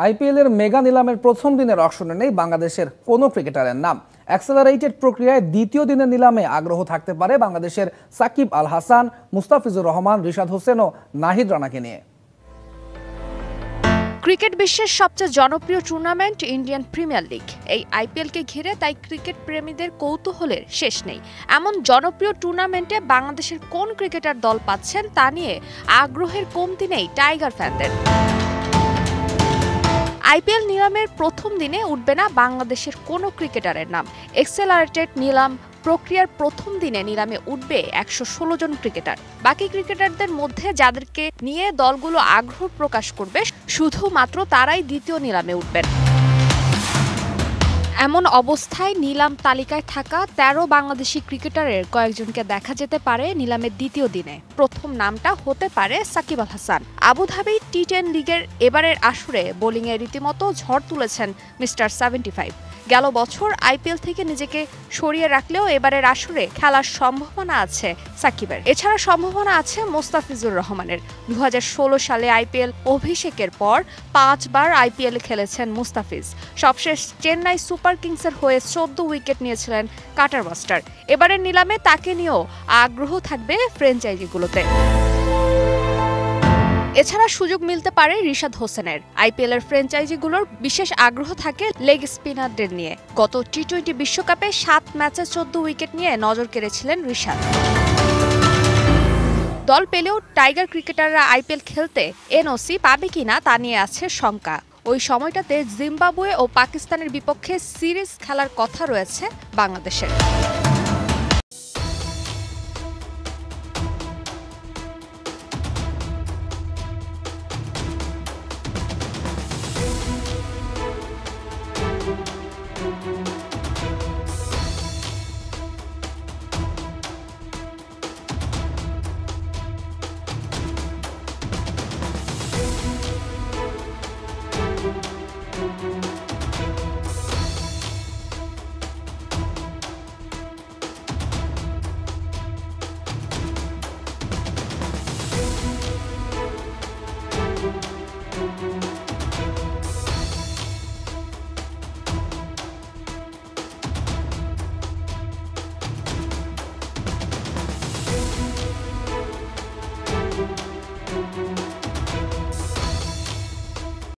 আইপিএলের মেগা নিলামের প্রথম দিনের অকশনে নেই বাংলাদেশের কোনো ক্রিকেটারের নাম। অ্যাক্সেলারেটেড প্রক্রিয়ায় দ্বিতীয় দিনের নিলামে আগ্রহ থাকতে পারে বাংলাদেশের সাকিব আল হাসান, মুস্তাফিজুর রহমান, রিশাদ হোসেন ও নাহিদ রানাকে নিয়ে। ক্রিকেট বিশ্বের সবচেয়ে জনপ্রিয় টুর্নামেন্ট ইন্ডিয়ান প্রিমিয়ার লিগ। এই আইপিএলকে ঘিরে তাই ক্রিকেট প্রেমীদের কৌতূহলের শেষ নেই। এমন জনপ্রিয় টুর্নামেন্টে বাংলাদেশের কোন ক্রিকেটার দল পাচ্ছেন তা নিয়ে আগ্রহের কমতি নেই টাইগার ফ্যানদের। আইপিএল নিলামের প্রথম দিনে উঠবে না বাংলাদেশের কোনো ক্রিকেটারের নাম। এক্সেলারেটেড নিলাম প্রক্রিয়ার প্রথম দিনে নিলামে উঠবে 116 জন ক্রিকেটার। বাকি ক্রিকেটারদের মধ্যে যাদেরকে নিয়ে দলগুলো আগ্রহ প্রকাশ করবে শুধুমাত্র তারাই দ্বিতীয় নিলামে উঠবেন। এমন অবস্থায় নিলাম তালিকায় থাকা 13 বাংলাদেশি ক্রিকেটারের কয়েকজনকে দেখা যেতে পারে নিলামের দ্বিতীয় দিনে। প্রথম নামটা হতে পারে সাকিব আল হাসান। আবুধাবি টি10 লিগের এবারের আসরে বোলিংয়ে রীতিমতো ঝড় তুলেছেন মিস্টার 75। গেল বছর আইপিএল থেকে নিজেকে সরিয়ে রাখলেও এবারের আসরে খেলার সম্ভাবনা আছে সাকিবের। এছাড়া সম্ভাবনা আছে মুস্তাফিজুর রহমানের। 2016 সালে আইপিএল অভিষেকের পর 5 বার আইপিএল খেলেছেন মুস্তাফিজ। সবশেষ চেন্নাই সুপার কিংসের হয়ে 14 উইকেট নিয়েছিলেন কাটার মাস্টার। এবারের নিলামে তাকে নিয়েও আগ্রহ থাকবে ফ্র্যাঞ্চাইজিগুলোতে। এছাড়া সুযোগ মিলতে পারে রিশাদ হোসেনের। আইপিএলের ফ্র্যাঞ্চাইজিগুলোর বিশেষ আগ্রহ থাকে লেগ স্পিনারদের নিয়ে। গত টি20 বিশ্বকাপে 7 ম্যাচে 14 উইকেট নিয়ে নজর কেড়েছিলেন রিশাদ। দল পেলেও টাইগার ক্রিকেটাররা আইপিএল খেলতে এনওসি পাবে কিনা তা নিয়ে আছে শঙ্কা। ওই সময়টাতে জিম্বাবুয়ে ও পাকিস্তানের বিপক্ষে সিরিজ খেলার কথা রয়েছে বাংলাদেশের।